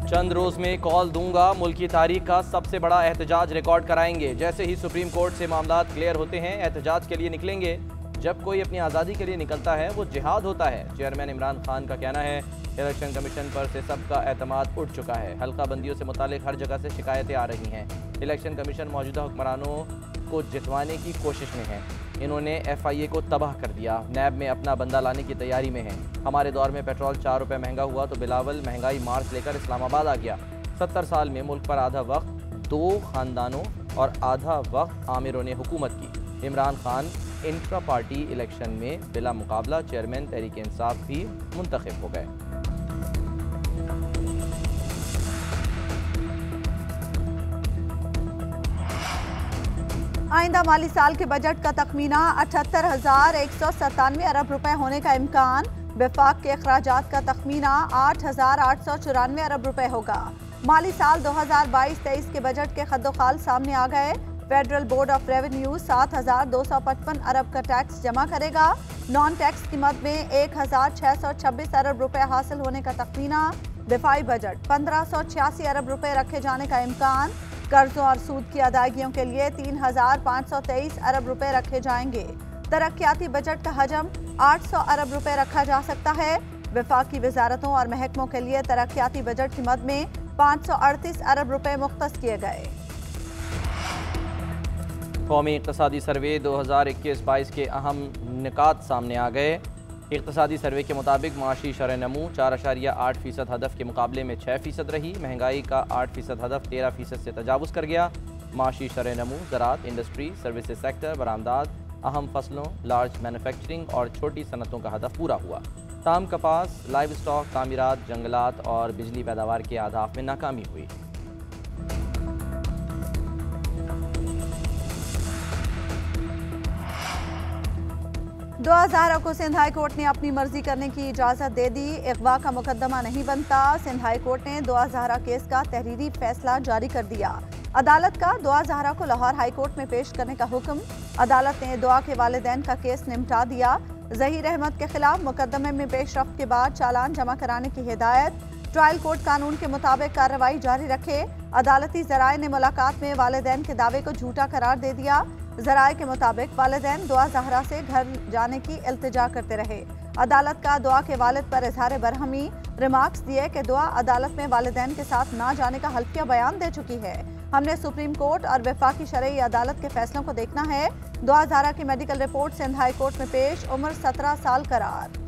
चंद रोज में कॉल दूंगा, मुल्क की तारीख का सबसे बड़ा एहतजाज रिकॉर्ड कराएंगे। जैसे ही सुप्रीम कोर्ट से मामला क्लियर होते हैं एहतजाज के लिए निकलेंगे। जब कोई अपनी आज़ादी के लिए निकलता है वो जिहाद होता है। चेयरमैन इमरान खान का कहना है इलेक्शन कमीशन पर से सबका एतमाद उठ चुका है। हल्का बंदियों से मुतालिक हर जगह से शिकायतें आ रही हैं। इलेक्शन कमीशन मौजूदा हुक्मरानों को जितवाने की कोशिश में है। इन्होंने FIA को तबाह कर दिया। नैब में अपना बंदा लाने की तैयारी में है। हमारे दौर में पेट्रोल 4 रुपये महंगा हुआ तो बिलावल महंगाई मार्च लेकर इस्लामाबाद आ गया। 70 साल में मुल्क पर आधा वक्त 2 खानदानों और आधा वक्त आमिरों ने हुकूमत की। Imran Khan intra party election में बिला मुकाबला चेयरमैन तहरीक इंसाफ भी मुंतखब हो गए। आइंदा माली साल के बजट का तखमीना 78,197 अरब रुपए होने का इम्कान। वफाक के अखराजात का तखमीना 8,894 अरब रुपए होगा। माली साल 2022-23 के बजट के खद्दोखाल सामने आ गए। फेडरल बोर्ड ऑफ रेवेन्यू 7,255 अरब का टैक्स जमा करेगा। नॉन टैक्स कीमत में 1,626 अरब रुपए हासिल होने का तखमीना। दिफाई बजट 1,586 अरब रुपए रखे जाने का इम्कान। कर्जों और सूद की अदायगियों के लिए 3,523 अरब रुपए रखे जाएंगे। तरक्याती बजट का हजम 800 अरब रुपए रखा जा सकता है। वफाकी वजारतों और महकमों के लिए तरक्याती बजट की मद में 538 अरब रुपए मुख्तस किए गए। कौमी इक़्तिसादी सर्वे 2021-22 के अहम निकात सामने आ गए। इक़्तिसादी सर्वे के मुताबिक माशी शरह नमू 4.8% हदफ के मुकाबले में 6% रही। महंगाई का 8% हदफ 13% से तजावुज़ कर गया। माशी शरह नमू ज़राअत, इंडस्ट्री, सर्विसेज सेक्टर, बरामदात, अहम फसलों, लार्ज मैन्युफैक्चरिंग और छोटी सनतों का हदफ पूरा हुआ। ताम कपास, लाइव स्टॉक, तामीरात, जंगलात और बिजली पैदावार के अहदाफ में नाकामी हुई। 2000 को सिंध हाई कोर्ट ने अपनी मर्जी करने की इजाज़त दे दी। अगवा का मुकदमा नहीं बनता। सिंध हाई कोर्ट ने 2000 केस का तहरीरी फैसला जारी कर दिया। अदालत का 2000 को लाहौर हाई कोर्ट में पेश करने का हुक्म। अदालत ने दुआ के वालिदैन का केस निपटा दिया। ज़हीर अहमद के खिलाफ मुकदमे में पेशरफ्त के बाद चालान जमा कराने की हिदायत। ट्रायल कोर्ट कानून के मुताबिक कार्रवाई जारी रखे। अदालती ज़राए ने मुलाकात में वालिदैन के दावे को झूठा करार दे दिया। ज़राए के मुताबिक वालिदैन दुआ ज़हरा से घर जाने की इल्तिजा करते रहे। अदालत का दुआ के वालिद पर इजहार बरहमी। रिमार्क्स दिए कि दुआ अदालत में वालिदैन के साथ ना जाने का हल्फिया बयान दे चुकी है। हमने सुप्रीम कोर्ट और वफाकी शरई अदालत के फैसलों को देखना है। दुआ ज़हरा की medical report Sindh high court में पेश। उम्र 17 साल करार।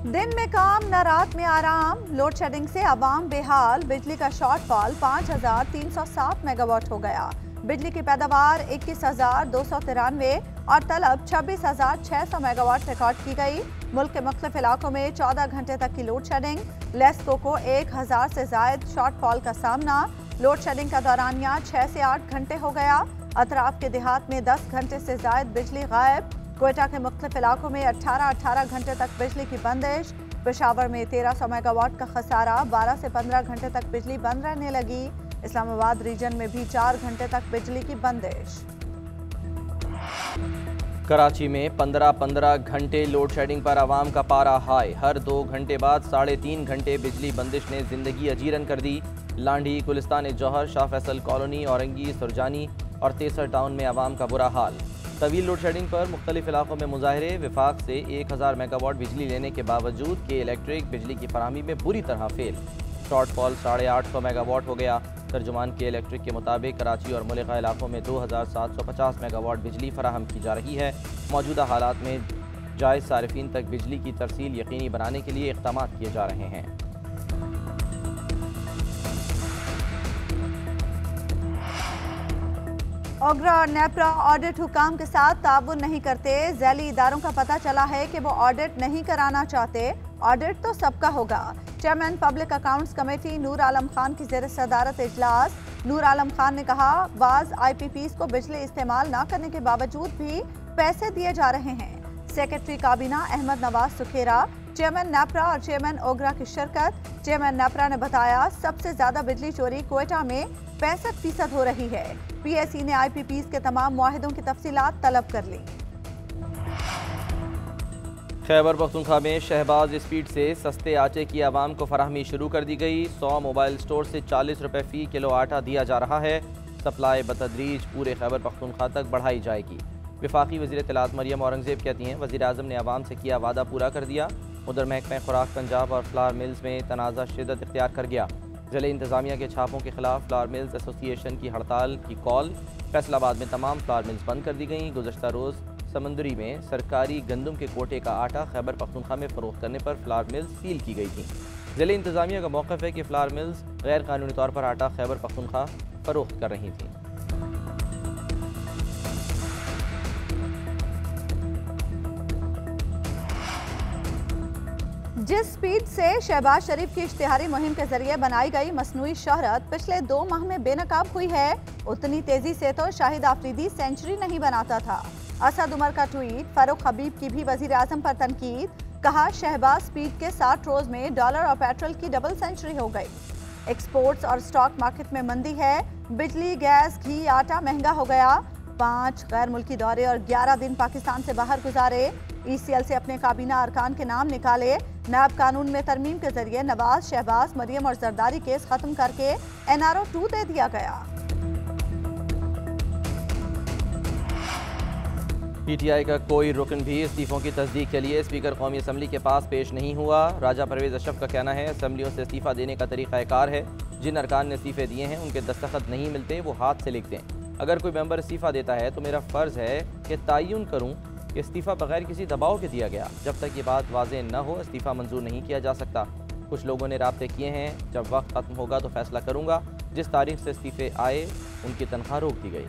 दिन में काम न रात में आराम। लोड शेडिंग से आवाम बेहाल। बिजली का शॉर्टफॉल 5,307 मेगावाट हो गया। बिजली की पैदावार 21,293 और तलब 26,600 मेगावाट रिकॉर्ड की गई। मुल्क के मुख्तलिफ इलाकों में 14 घंटे तक की लोड शेडिंग। लेस्को को 1,000 से जायद शॉर्टफॉल का सामना। लोड शेडिंग का दौरानिया 6 से 8 घंटे हो गया। अतराफ के देहात में 10 घंटे से जायद बिजली गायब। क्वेटा के मुख्तलिफ इलाकों में 18 घंटे तक बिजली की बंदिश। पेशावर में 1300 मेगावाट का खसारा। 12 से 15 घंटे तक बिजली बंद रहने लगी। इस्लामाबाद रीजन में भी 4 घंटे तक बिजली की बंदिश। कराची में 15 घंटे लोड शेडिंग पर आवाम का पारा हाई। हर 2 घंटे बाद 3.5 घंटे बिजली बंदिश ने जिंदगी अजीरन कर दी। लांडी, गुलिस्तान जौहर, शाह फैसल कॉलोनी, औरंगी, सुरजानी और तेसर टाउन में आवाम का बुरा हाल। तवील लोड शेडिंग पर मुख्तलिफ इलाकों में मुजाहरे। विफाक से 1000 मेगावाट बिजली लेने के बावजूद के इलेक्ट्रिक बिजली की फराहमी में बुरी तरह फेल। शॉर्टफॉल 850 मेगावाट हो गया। तर्जुमान के इलेक्ट्रिक के मुताबिक कराची और मुल्का इलाकों में 2750 मेगावाट बिजली फराहम की जा रही है। मौजूदा हालात में जायज़ सारिफीन तक बिजली की तरसील यकीनी बनाने के लिए इक़दाम किए जा रहे हैं। ओगरा और नेपरा ऑडिट हुकाम के साथ ताउन नहीं करते। झैली इदारों का पता चला है कि वो ऑडिट नहीं कराना चाहते। ऑडिट तो सबका होगा। Chairman public accounts committee Noor Alam Khan की ज़ेर सदारत इजलास। नूर आलम खान ने कहा बाज़ IPPs को बिजली इस्तेमाल न करने के बावजूद भी पैसे दिए जा रहे हैं। सेक्रेटरी काबीना अहमद नवाज सुखेरा, चेयरमैन नेपरा और चेयरमैन ओगरा की शिरकत। चेयरमैन नेपरा ने बताया सबसे ज्यादा बिजली चोरी क्वेटा में 65% हो रही है। PSE ने IPPs के तमाम मुआहिदों की तफसीलात तलब कर ली। खैबर पख्तूनख्वा में शहबाज स्पीड से सस्ते आटे की आवाम को फराहमी शुरू कर दी गई। 100 मोबाइल स्टोर से 40 रुपये फ़ी किलो आटा दिया जा रहा है। सप्लाई बतदरीज पूरे खैबर पख्तूनख्वा तक बढ़ाई जाएगी। वफाकी वज़ीर इत्तलात मरियम औरंगज़ेब कहती हैं, वज़ीर आज़म ने आवाम से किया वादा पूरा कर दिया। उधर महकमा खुराक पंजाब और फ्लावर मिल्स में तनाज़ा शिद्दत इख्तियार कर गया। ज़िले इंतज़ामिया के छापों के खिलाफ फ्लावर मिल्स एसोसिएशन की हड़ताल की कॉल। फैसलाबाद में तमाम फ्लावर मिल्स बंद कर दी गईं। गुज़श्ता रोज़ समंदरी में सरकारी गंदम के कोटे का आटा खैबर पख्तूनख्वा में फ़रोख्त करने पर फ्लावर मिल्स सील की गई थी। ज़िले इंतज़ामिया का मौक़िफ़ है कि फ्लावर मिल्स गैर कानूनी तौर पर आटा खैबर पख्तूनख्वा फ़रोख्त कर रही थी। जिस स्पीड से शहबाज शरीफ की इश्तिहारी मुहिम के जरिए बनाई गई मसनूई शोहरत पिछले 2 माह में बेनकाब हुई है, उतनी तेजी से तो शाहिद आफरीदी सेंचुरी नहीं बनाता था। असद उमर का ट्वीट। फारूक हबीब की भी वजीर आजम पर तनकीद। कहा, शहबाज स्पीड के 60 रोज में डॉलर और पेट्रोल की डबल सेंचुरी हो गई। एक्सपोर्ट्स और स्टॉक मार्केट में मंदी है। बिजली, गैस, घी, आटा महंगा हो गया। 5 गैर मुल्की दौरे और 11 दिन पाकिस्तान से बाहर गुजारे। ECL से अपने काबीना अरकान के नाम निकाले। नैब कानून में तरमीम के जरिए नवाज, शहबाज, मरियम और जरदारी केस खत्म करके NRO 2 दे दिया गया। PTI का कोई रुकन भी इस्तीफों की तस्दीक के लिए स्पीकर कौमी असम्बली के पास पेश नहीं हुआ। राजा परवेज अशरफ का कहना है, असम्बलियों से इस्तीफा देने का तरीक़ाकार है। जिन अरकान ने इस्तीफे दिए हैं उनके दस्तखत नहीं मिलते, वो हाथ से लिखते हैं। अगर कोई मेंबर इस्तीफा देता है तो मेरा फ़र्ज़ है कि तयन करूँ कि इस्तीफ़ा बगैर किसी दबाव के दिया गया। जब तक ये बात वाज़ेह न हो इस्तीफ़ा मंजूर नहीं किया जा सकता। कुछ लोगों ने राब्ते किए हैं, जब वक्त ख़त्म होगा तो फैसला करूँगा। जिस तारीख से इस्तीफ़े आए उनकी तनख्वाह रोक दी गई।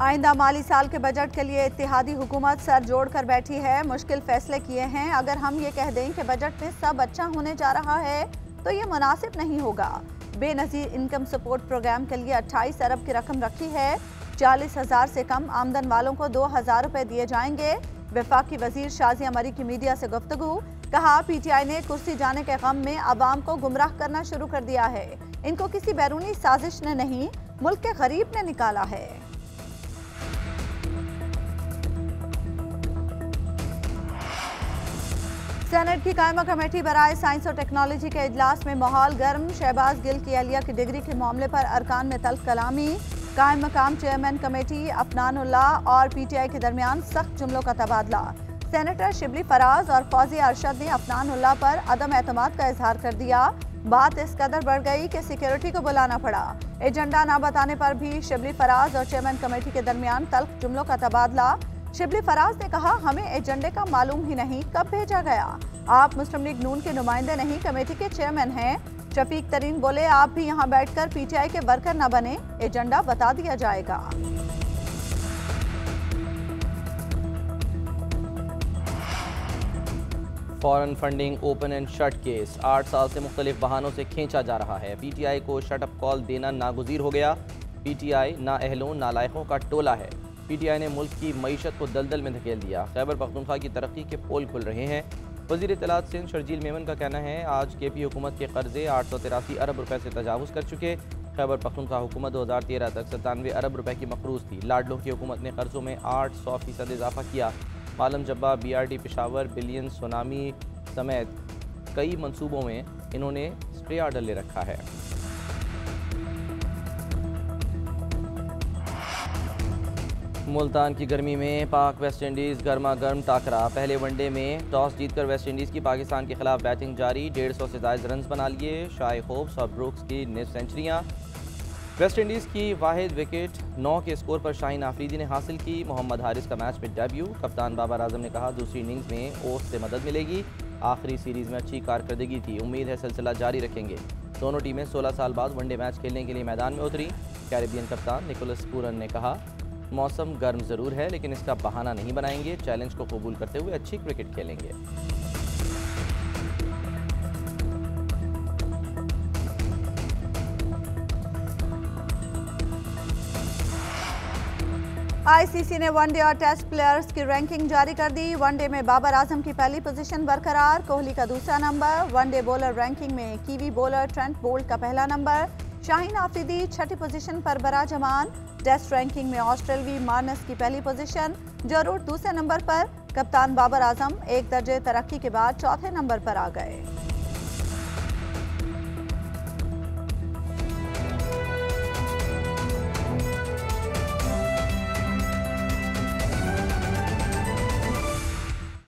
आइंदा माली साल के बजट के लिए इत्तेहादी हुकूमत सर जोड़कर बैठी है। मुश्किल फैसले किए हैं। अगर हम ये कह दें कि बजट में सब अच्छा होने जा रहा है तो ये मुनासिब नहीं होगा। बेनज़ीर इनकम सपोर्ट प्रोग्राम के लिए 28 अरब की रकम रखी है। 40,000 से कम आमदन वालों को 2,000 रुपए दिए जाएंगे। वफाकी वजीर शाजिया मरी की मीडिया से गुफ्तगू। कहा, PTI ने कुर्सी जाने के गम में आवाम को गुमराह करना शुरू कर दिया है। इनको किसी बैरूनी साजिश ने नहीं, मुल्क के गरीब ने निकाला है। सेनेट की कायमा कमेटी बराए साइंस और टेक्नोलॉजी के इजलास में माहौल गर्म। शहबाज गिल की अहलिया की डिग्री के मामले पर अरकान में तल्ख कलामी। कायम मकाम चेयरमैन कमेटी अफनानुल्लाह और PTI के दरमियान सख्त जुमलों का तबादला। सेनेटर शिबली फराज और फौजी अरशद ने अफनानुल्लाह पर अदम एतमाद का इजहार कर दिया। बात इस कदर बढ़ गई कि सिक्योरिटी को बुलाना पड़ा। एजेंडा ना बताने पर भी शिबली फराज और चेयरमैन कमेटी के दरमियान तल्ख जुमलों का तबादला। शिबली फराज ने कहा, हमें एजेंडे का मालूम ही नहीं कब भेजा गया। आप मुस्लिम लीग नून के नुमाइंदे नहीं, कमेटी के चेयरमैन हैं। शफीक तरीन बोले, आप भी यहाँ बैठकर PTI के वर्कर न बने, एजेंडा बता दिया जाएगा। Foreign funding open and shut case 8 साल से मुख्तलिफ बहानों से खींचा जा रहा है। PTI को शटअप कॉल देना नागुज़ीर हो गया। PTI नाअहलों नालायकों का टोला है। PTI ने मुल्क की मईशत को दलदल में धकेल दिया। खैबर पख्तूनख्वा की तरक्की के पोल खुल रहे हैं। वज़ीर इत्तलात सिंध शर्जील मेमन का कहना है, आज KP हुकूमत के कर्जे 883 अरब रुपए से तजावुज़ कर चुके। खैबर पख्तूनख्वा हुकूमत 2013 तक 97 अरब रुपए की मकरूज़ थी। लाडलों की हुकूमत ने कर्जों में 800% इजाफा किया। मालम जब्बा, BRD पेशावर, बिलियन सुनामी समेत कई मंसूबों में इन्होंने स्प्रे ऑर्डर ले रखा है। मुल्तान की गर्मी में पाक वेस्ट इंडीज़ गर्मा गर्म टाकरा। पहले वनडे में टॉस जीतकर वेस्ट इंडीज़ की पाकिस्तान के खिलाफ बैटिंग जारी। 150 से ज़ायद रन्स बना लिए। शाय होप्स और ब्रुक्स की निस सेंचुरियाँ। वेस्ट इंडीज़ की वाहिद विकेट 9 के स्कोर पर शाहीन आफरीदी ने हासिल की। मोहम्मद हारिस का मैच में डेब्यू। कप्तान बाबर आजम ने कहा, दूसरी इनिंग्स में ओस से मदद मिलेगी। आखिरी सीरीज़ में अच्छी कारकर्दगी थी, उम्मीद है सिलसिला जारी रखेंगे। दोनों टीमें 16 साल बाद वनडे मैच खेलने के लिए मैदान में उतरी। कैरेबियन कप्तान निकोलस पूरन ने कहा, मौसम गर्म ज़रूर है लेकिन इसका बहाना नहीं बनाएंगे। चैलेंज को कबूल करते हुए अच्छी क्रिकेट खेलेंगे। ICC ने वनडे और टेस्ट प्लेयर्स की रैंकिंग जारी कर दी। वनडे में बाबर आजम की पहली पोजीशन बरकरार, कोहली का दूसरा नंबर। वनडे बॉलर रैंकिंग में कीवी बॉलर ट्रेंट बोल्ट का पहला नंबर। शाहीन आफरीदी छठी पोजीशन पर बराजमान। टेस्ट रैंकिंग में ऑस्ट्रेलवी मार्नस की पहली पोजीशन, जो रूट दूसरे नंबर पर। कप्तान बाबर आजम एक दर्जे तरक्की के बाद चौथे नंबर पर आ गए।